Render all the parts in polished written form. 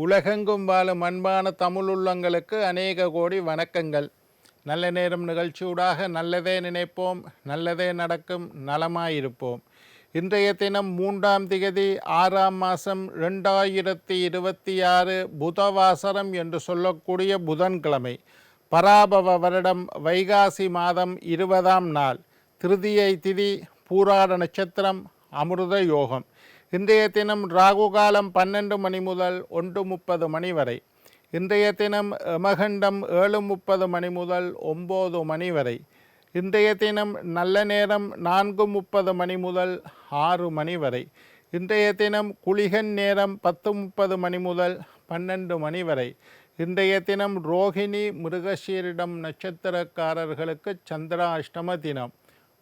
உலகெங்கும் வாழும் அன்பான தமிழுள்ளங்களுக்கு அநேக கோடி வணக்கங்கள். நல்ல நேரம் நிகழ்ச்சியூடாக நல்லதே நினைப்போம், நல்லதே நடக்கும், நலமாயிருப்போம். இன்றைய தினம் 3ஆம் திகதி 6ஆம் மாதம் 2026 புதவாசரம் என்று சொல்லக்கூடிய புதன்கிழமை, பராபவ வருடம் வைகாசி மாதம் 20ஆம் நாள், திருதியை திதி, பூராட நட்சத்திரம், அமிர்த யோகம். இன்றைய தினம் ராகு காலம் 12 மணி முதல் 1:30 மணி வரை. இன்றைய தினம் யமகண்டம் 7:30 மணி முதல் 9 மணி வரை. இன்றைய தினம் நல்ல நேரம் 4:30 மணி முதல் 6 மணி வரை. இன்றைய தினம் குளிகன் நேரம் 10:30 மணி முதல் 12 மணி வரை. இன்றைய தினம் ரோகிணி மிருகசீரிடம் நட்சத்திரக்காரர்களுக்கு சந்திராஷ்டம தினம்.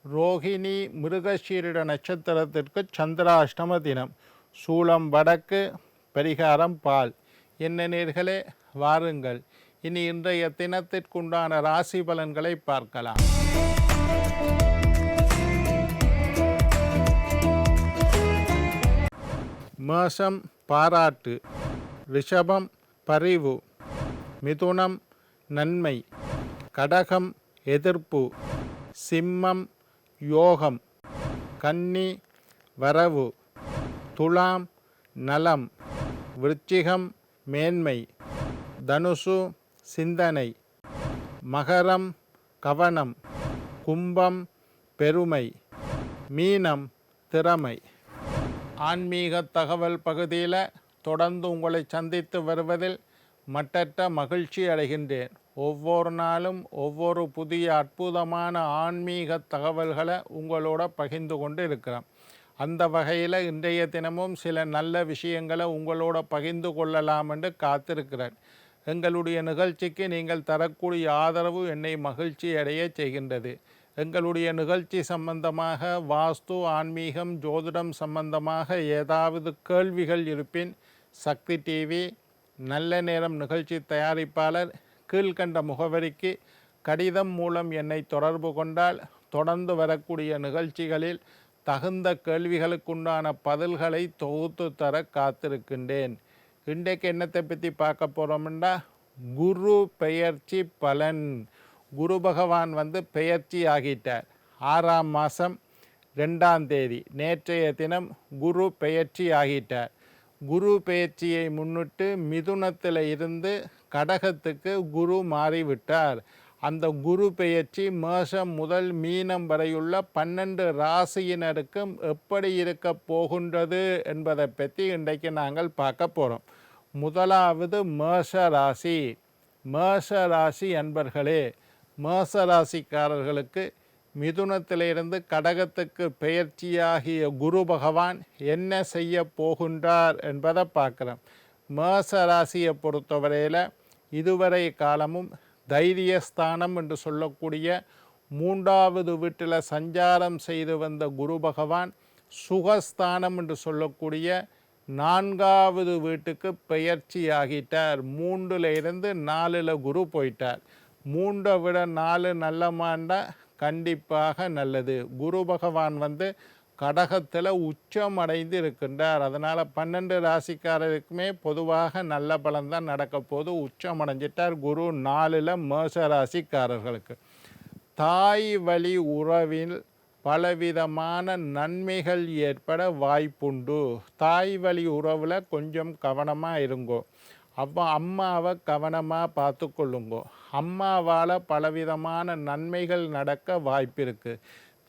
ரோகிணி மிருகசீரிட நட்சத்திரத்திற்கு சந்திராஷ்டம தினம். சூலம் வடக்கு, பரிகாரம் பால். என்ன நேர்களே, வாருங்கள் இனி இன்றைய தினத்திற்குண்டான ராசி பலன்களை பார்க்கலாம். மேஷம் பாராட்டு, ரிஷபம் பரிவு, மிதுனம் நன்மை, கடகம் எதிர்ப்பு, சிம்மம் யோகம், கன்னி வரவு, துலாம் நலம், விருச்சிகம் மேன்மை, தனுசு சிந்தனை, மகரம் கவனம், கும்பம் பெருமை, மீனம் திறமை. ஆன்மீக தகவல் பகுதியில் தொடர்ந்து உங்களை சந்தித்து வருவதில் மட்டற்ற மகிழ்ச்சி அடைகின்றேன். ஒவ்வொரு நாளும் ஒவ்வொரு புதிய அற்புதமான ஆன்மீக தகவல்களை உங்களோட பகிர்ந்து கொண்டு இருக்கிறேன். அந்த வகையில் இன்றைய தினமும் சில நல்ல விஷயங்களை உங்களோட பகிர்ந்து கொள்ளலாம் என்று காத்திருக்கிறேன். எங்களுடைய நிகழ்ச்சிக்கு நீங்கள் தரக்கூடிய ஆதரவு என்னை மகிழ்ச்சி அடைய செய்கின்றது. எங்களுடைய நிகழ்ச்சி சம்பந்தமாக, வாஸ்து, ஆன்மீகம், ஜோதிடம் சம்பந்தமாக ஏதாவது கேள்விகள் இருப்பின் சக்தி டிவி நல்ல நேரம் நிகழ்ச்சி தயாரிப்பாளர் கீழ்கண்ட முகவரிக்கு கடிதம் மூலம் என்னை தொடர்பு கொண்டால் தொடர்ந்து வரக்கூடிய நிகழ்ச்சிகளில் தகுந்த கேள்விகளுக்குண்டான பதில்களை தொகுத்து தர காத்திருக்கின்றேன். இன்றைக்கு என்னத்தை பற்றி பார்க்க போகிறோம்னா, குரு பெயர்ச்சி பலன். குரு பகவான் பெயர்ச்சி ஆகிட்டார். 6ஆம் மாதம் 2ஆம் தேதி நேற்றைய தினம் குரு பெயர்ச்சி ஆகிட்டார். குரு பெயர்ச்சியை முன்னிட்டு மிதுனத்தில் இருந்து கடகத்துக்கு குரு மாறிவிட்டார். அந்த குரு பெயர்ச்சி மேஷம் முதல் மீனம் வரையுள்ள 12 ராசியினருக்கும் எப்படி இருக்க போகின்றது என்பதை பற்றி இன்றைக்கு நாங்கள் பார்க்க போகிறோம். முதலாவது மேஷ ராசி. மேஷ ராசி அன்பர்களே, மேஷ ராசிக்காரர்களுக்கு மிதுனத்திலிருந்து கடகத்துக்கு பெயர்ச்சியாகிய குரு பகவான் என்ன செய்ய போகின்றார் என்பதை பார்க்குறோம். மேஷ ராசியை பொறுத்தவரையில் இதுவரை காலமும் தைரியஸ்தானம் என்று சொல்லக்கூடிய 3வது வீட்டில் சஞ்சாரம் செய்து வந்த குரு பகவான் சுகஸ்தானம் என்று சொல்லக்கூடிய 4வது வீட்டுக்கு பெயர்ச்சி ஆகிட்டார். 3ல் இருந்து 4ல் குரு போயிட்டார். 3 விட 4 நல்லமாண்டா கண்டிப்பாக நல்லது. குரு பகவான் கடகத்தில் உச்சம் அடைந்து இருக்கின்றார். அதனால் 12 ராசிக்காரருக்குமே பொதுவாக நல்ல பலன்தான் நடக்க போது. உச்சம் அடைஞ்சிட்டார் குரு 4ல் மேஷ ராசிக்காரர்களுக்கு. தாய் வழி உறவில் பலவிதமான நன்மைகள் ஏற்பட வாய்ப்புண்டு. தாய் வழி உறவில் கொஞ்சம் கவனமாக இருங்கோ. அப்போ அம்மாவை கவனமாக பார்த்து கொள்ளுங்கோ. அம்மாவால் பலவிதமான நன்மைகள் நடக்க வாய்ப்பு இருக்குது.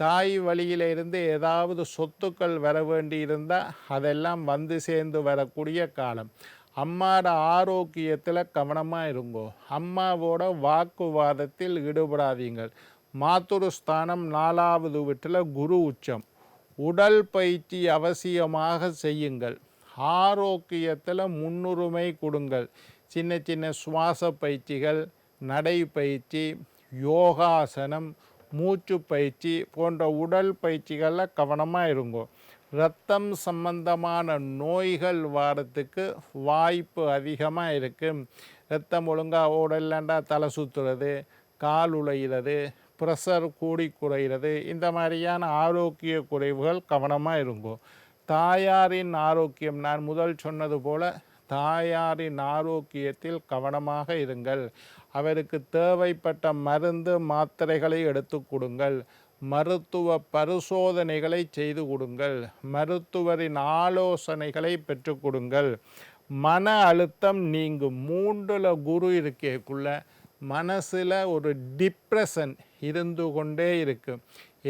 தாய் வழியிலிருந்து ஏதாவது சொத்துக்கள் வர வேண்டி இருந்தால் அதெல்லாம் சேர்ந்து வரக்கூடிய காலம். அம்மாவோட ஆரோக்கியத்தில் கவனமாக இருங்கோ. அம்மாவோட வாக்குவாதத்தில் ஈடுபடாதீங்கள். மாதுருஸ்தானம் 4வது வீட்டில் குரு உச்சம். உடல் பயிற்சி அவசியமாக செய்யுங்கள். ஆரோக்கியத்தில் முன்னுரிமை கொடுங்கள். சின்ன சின்ன சுவாச பயிற்சிகள், நடைப்பயிற்சி, யோகாசனம், மூச்சு பயிற்சி போன்ற உடல் பயிற்சிகளில் கவனமாக இருங்கோ. இரத்தம் சம்பந்தமான நோய்கள் வாரத்துக்கு வாய்ப்பு அதிகமாக இருக்குது. இரத்தம் ஒழுங்காக ஓடலாண்டா தலை சுற்றுறது, கால் உழைகிறது, ப்ரெஷர் கூடி குறைகிறது, இந்த மாதிரியான ஆரோக்கிய குறைவுகள் கவனமாக இருங்கோ. தாயாரின் ஆரோக்கியம், நான் முதல் சொன்னது போல் தாயாரின் ஆரோக்கியத்தில் கவனமாக இருங்கள். அவருக்கு தேவைப்பட்ட மருந்து மாத்திரைகளை எடுத்து கொடுங்கள். மருத்துவ பரிசோதனைகளை செய்து கொடுங்கள். மருத்துவரின் ஆலோசனைகளை பெற்றுக் கொடுங்கள். மன அழுத்தம் நீங்கும். 3ல் குரு இருக்கக்குள்ள மனசில் ஒரு டிப்ரெஷன் இருந்து கொண்டே இருக்கு.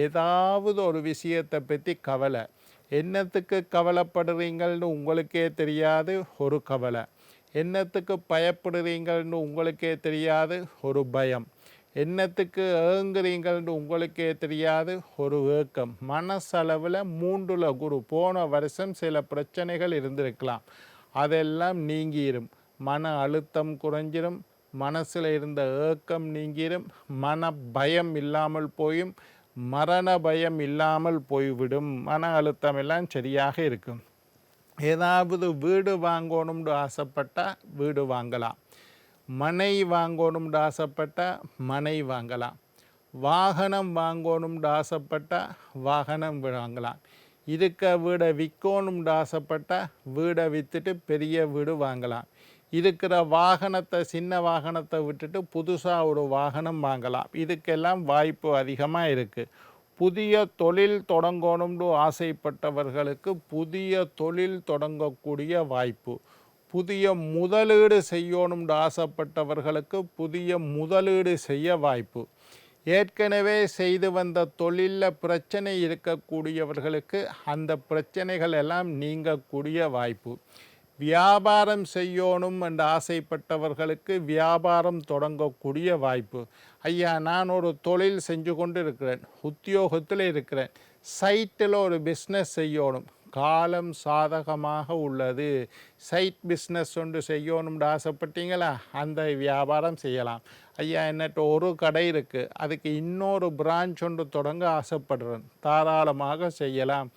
ஏதாவது ஒரு விஷயத்தை பற்றி கவலை. என்னத்துக்கு கவலைப்படுறீங்கள்னு உங்களுக்கே தெரியாது ஒரு கவலை. என்னத்துக்கு பயப்படுறீங்கள்னு உங்களுக்கே தெரியாது ஒரு பயம். என்னத்துக்கு ஏங்குறீங்கள்னு உங்களுக்கே தெரியாது ஒரு ஏக்கம். மனசளவில் 3ல் குரு. போன வருஷம் சில பிரச்சனைகள் இருந்திருக்கலாம், அதெல்லாம் நீங்கிரும். மன அழுத்தம் குறைஞ்சிரும். மனசில் இருந்த ஏக்கம் நீங்கிரும். மன பயம் இல்லாமல் போயும். மரண பயம் இல்லாமல் போய்விடும். மன அழுத்தம் எல்லாம் சரியாக இருக்கும். ஏதாவது வீடு வாங்கணும்னு ஆசைப்பட்டால் வீடு வாங்கலாம். மனை வாங்கணும்னு ஆசைப்பட்டால் மனை வாங்கலாம். வாகனம் வாங்கணும்னு ஆசைப்பட்டால் வாகனம் வாங்கலாம். இருக்க வீடை விற்கணும்னு ஆசைப்பட்டால் வீடை விற்றுட்டு பெரிய வீடு வாங்கலாம். இருக்கிற வாகனத்தை சின்ன வாகனத்தை விட்டுட்டு புதுசாக ஒரு வாகனம் வாங்கலாம். இதுக்கெல்லாம் வாய்ப்பு அதிகமாக இருக்குது. புதிய தொழில் தொடங்கணும்னு ஆசைப்பட்டவர்களுக்கு புதிய தொழில் தொடங்கக்கூடிய வாய்ப்பு. புதிய முதலீடு செய்யணும்னு ஆசைப்பட்டவர்களுக்கு புதிய முதலீடு செய்ய வாய்ப்பு. ஏற்கனவே செய்து வந்த தொழிலில் பிரச்சனை இருக்கக்கூடியவர்களுக்கு அந்த பிரச்சனைகள் எல்லாம் நீங்கக்கூடிய வாய்ப்பு. வியாபாரம் செய்யணும் என்று ஆசைப்பட்டவர்களுக்கு வியாபாரம் தொடங்கக்கூடிய வாய்ப்பு. ஐயா, நான் ஒரு தொழில் செஞ்சு கொண்டு இருக்கிறேன், உத்தியோகத்தில் இருக்கிறேன், சைட்டில் ஒரு பிஸ்னஸ் செய்யணும், காலம் சாதகமாக உள்ளது. சைட் பிஸ்னஸ் ஒன்று செய்யணும்னு ஆசைப்பட்டீங்களா, அந்த வியாபாரம் செய்யலாம். ஐயா, என்னட்ட ஒரு கடை இருக்குது, அதுக்கு இன்னொரு பிரான்ச் ஒன்று தொடங்க ஆசைப்படுறேன், தாராளமாக செய்யலாம்.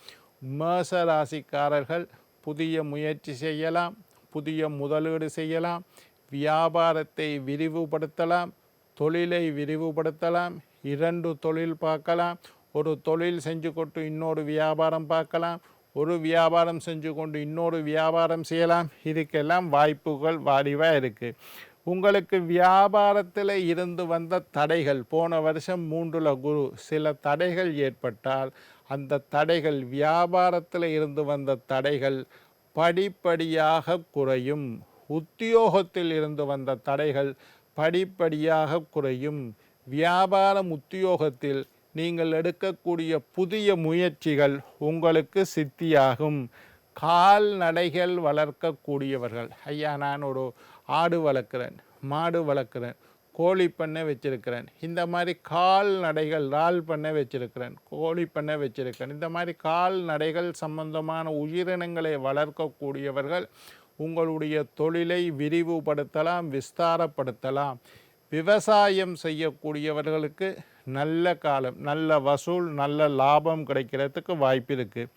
மேஷ ராசிக்காரர்கள் புதிய முயற்சி செய்யலாம், புதிய முதலீடு செய்யலாம், வியாபாரத்தை விரிவுபடுத்தலாம், தொழிலை விரிவுபடுத்தலாம். 2 தொழில் பார்க்கலாம். ஒரு தொழில் செஞ்சு கொண்டு இன்னொரு வியாபாரம் பார்க்கலாம். ஒரு வியாபாரம் செஞ்சு கொண்டு இன்னொரு வியாபாரம் செய்யலாம். இதுக்கெல்லாம் வாய்ப்புகள் வாரிவாக இருக்குது. உங்களுக்கு வியாபாரத்தில் இருந்து வந்த தடைகள், போன வருஷம் 3ல் குரு, சில தடைகள் ஏற்பட்டால் அந்த தடைகள், வியாபாரத்தில் இருந்து வந்த தடைகள் படிப்படியாக குறையும். உத்தியோகத்தில் இருந்து வந்த தடைகள் படிப்படியாக குறையும். வியாபாரம் உத்தியோகத்தில் நீங்கள் எடுக்கக்கூடிய புதிய முயற்சிகள் உங்களுக்கு சித்தியாகும். கால்நடைகள் வளர்க்கக்கூடியவர்கள், ஐயா நான் ஒரு ஆடு வளர்க்குறேன், மாடு வளர்க்குறேன், கோழி பண்ணை வச்சுருக்கிறேன், இந்த மாதிரி கால்நடைகள், இறால் பண்ணை வச்சுருக்கிறேன், கோழி பண்ணை வச்சுருக்கிறேன், இந்த மாதிரி கால்நடைகள் சம்பந்தமான உயிரினங்களை வளர்க்கக்கூடியவர்கள் உங்களுடைய தொழிலை விரிவுபடுத்தலாம், விஸ்தாரப்படுத்தலாம். விவசாயம் செய்யக்கூடியவர்களுக்கு நல்ல காலம், நல்ல வசூல், நல்ல லாபம் கிடைக்கிறதுக்கு வாய்ப்பு இருக்குது.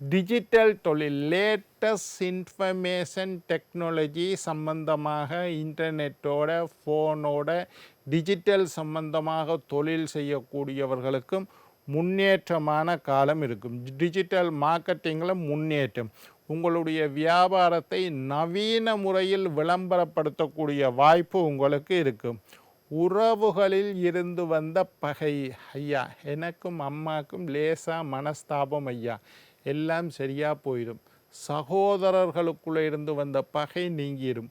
டிஜிட்டல் தொழில், லேட்டஸ்ட் இன்ஃபர்மேஷன் டெக்னாலஜி சம்பந்தமாக, இன்டர்நெட்டோட, ஃபோனோட, டிஜிட்டல் சம்பந்தமாக தொழில் செய்யக்கூடியவர்களுக்கும் முன்னேற்றமான காலம் இருக்கும். டிஜிட்டல் மார்க்கெட்டிங்கில் முன்னேற்றம். உங்களுடைய வியாபாரத்தை நவீன முறையில் விளம்பரப்படுத்தக்கூடிய வாய்ப்பு உங்களுக்கு இருக்கும். உறவுகளில் இருந்து வந்த பகை, ஐயா எனக்கும் அம்மாக்கும் லேசாக மனஸ்தாபம் ஐயா, எல்லாம் சரியாக போயிடும். சகோதரர்களுக்குள்ளே இருந்து வந்த பகை நீங்கிடும்.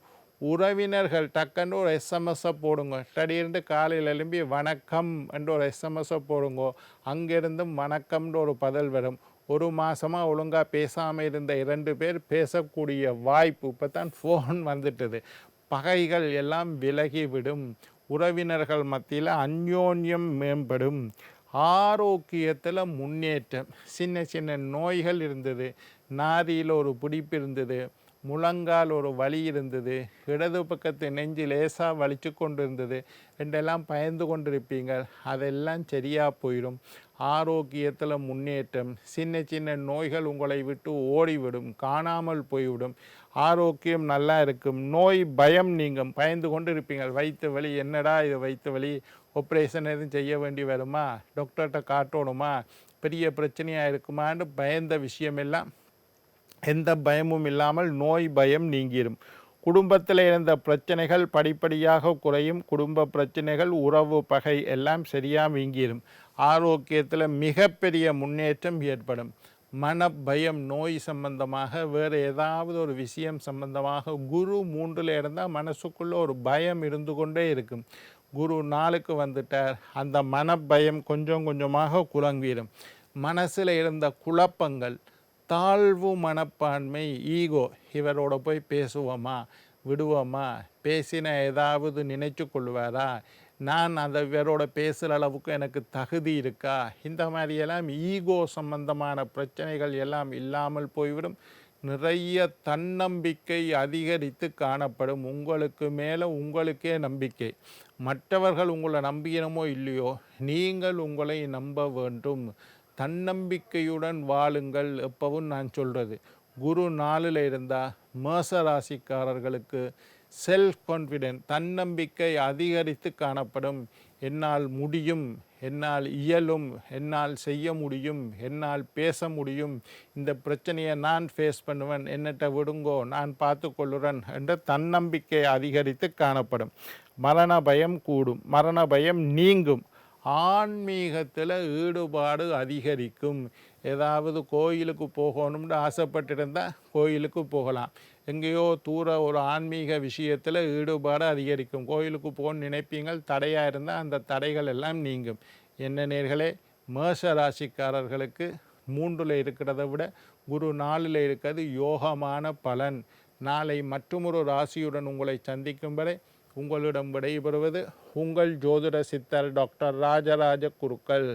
உறவினர்கள் டக்குன்னு ஒரு எஸ்எம்எஸ்ஸை போடுங்க. திடீர்னு காலையில் எழும்பி வணக்கம் என்று ஒரு எஸ்எம்எஸ்ஸை போடுங்க. அங்கேருந்து வணக்கம்ன்ற ஒரு பதில் வரும். ஒரு மாதமாக ஒழுங்காக பேசாமல் இருந்த 2 பேர் பேசக்கூடிய வாய்ப்பு. இப்போ தான் ஃபோன் வந்துட்டுது. பகைகள் எல்லாம் விலகிவிடும். உறவினர்கள் மத்தியில் அந்யோன்யம் மேம்படும். ஆரோக்கியத்தில் முன்னேற்றம். சின்ன சின்ன நோய்கள் இருந்தது, நாரியில் ஒரு பிடிப்பு இருந்தது, முழங்கால் ஒரு வலி இருந்தது, இடது பக்கத்து நெஞ்சு லேசாக வலிச்சு கொண்டு இருந்தது என்றெல்லாம் பயந்து கொண்டிருப்பீங்க. அதெல்லாம் சரியாக போயிடும். ஆரோக்கியத்தில் முன்னேற்றம். சின்ன சின்ன நோய்கள் உங்களை விட்டு ஓடிவிடும், காணாமல் போய்விடும். ஆரோக்கியம் நல்லா இருக்கும். நோய் பயம் நீங்கும். பயந்து கொண்டு இருப்பீங்க. வயிற்று வலி, என்னடா இது வயிற்று வலி, ஆப்ரேஷன் எதுவும் செய்ய வேண்டி வருமா, டாக்டர்கிட்ட காட்டணுமா, பெரிய பிரச்சனையாக இருக்குமான்னு பயந்த விஷயமெல்லாம் எந்த பயமும் இல்லாமல் நோய் பயம் நீங்கிடும். குடும்பத்தில் இருந்த பிரச்சனைகள் படிப்படியாக குறையும். குடும்ப பிரச்சனைகள், உறவு பகை எல்லாம் சரியாக நீங்கிடும். ஆரோக்கியத்தில் மிகப்பெரிய முன்னேற்றம் ஏற்படும். மன பயம், நோய் சம்பந்தமாக வேறு ஏதாவது ஒரு விஷயம் சம்பந்தமாக குரு 3ல் இருந்தால் மனசுக்குள்ளே ஒரு பயம் இருந்து கொண்டே இருக்கும். குரு 4க்கு வந்துட்டார், அந்த மனப்பயம் கொஞ்சம் கொஞ்சமாக குழங்கிடும். மனசில் இருந்த குழப்பங்கள், தாழ்வு மனப்பான்மை, ஈகோ, இவரோட போய் பேசுவோமா விடுவோமா, பேசின ஏதாவது நினைச்சு கொள்வாரா, நான் அந்த இவரோட பேசுகிற அளவுக்கு எனக்கு தகுதி இருக்கா, இந்த மாதிரியெல்லாம் ஈகோ சம்பந்தமான பிரச்சனைகள் எல்லாம் இல்லாமல் போய்விடும். நிறைய தன்னம்பிக்கை அதிகரித்து காணப்படும். உங்களுக்கு மேலே உங்களுக்கே நம்பிக்கை. மற்றவர்கள் உங்களை நம்பினமோ இல்லையோ, நீங்கள் உங்களை நம்ப வேண்டும். தன்னம்பிக்கையுடன் வாழுங்கள். எப்பவும் நான் சொல்கிறது, குரு 4ல் இருந்தால் மேச ராசிக்காரர்களுக்கு செல்ஃப் கான்ஃபிடென்ட், தன்னம்பிக்கை அதிகரித்து காணப்படும். என்னால் முடியும், என்னால் இயலும், என்னால் செய்ய முடியும், என்னால் பேச முடியும், இந்த பிரச்சனையை நான் ஃபேஸ் பண்ணுவேன், என்னட்ட விடுங்கோ, நான் பார்த்து கொள்ளுறேன் என்ற தன்னம்பிக்கை அதிகரித்து காணப்படும். மரண பயம் கூடும், மரண பயம் நீங்கும். ஆன்மீகத்தில் ஈடுபாடு அதிகரிக்கும். ஏதாவது கோயிலுக்கு போகணும்னு ஆசைப்பட்டிருந்தால் கோயிலுக்கு போகலாம். எங்கேயோ தூர ஒரு ஆன்மீக விஷயத்தில் ஈடுபாடு அதிகரிக்கும். கோயிலுக்கு போகணும்னு நினைப்பீங்கள், தடையாக இருந்தால் அந்த தடைகள் எல்லாம் நீங்கும். என்ன நேர்களே, மேஷ ராசிக்காரர்களுக்கு 3ல் இருக்கிறத விட குரு 4ல் இருக்கிறது யோகமான பலன். நாளை மற்றொரு ராசியுடன் உங்களை சந்திக்கும் வரை உங்களிடம் விடைபெறுவது உங்கள் ஜோதிட சித்தர் டாக்டர் ராஜராஜ குருக்கள்.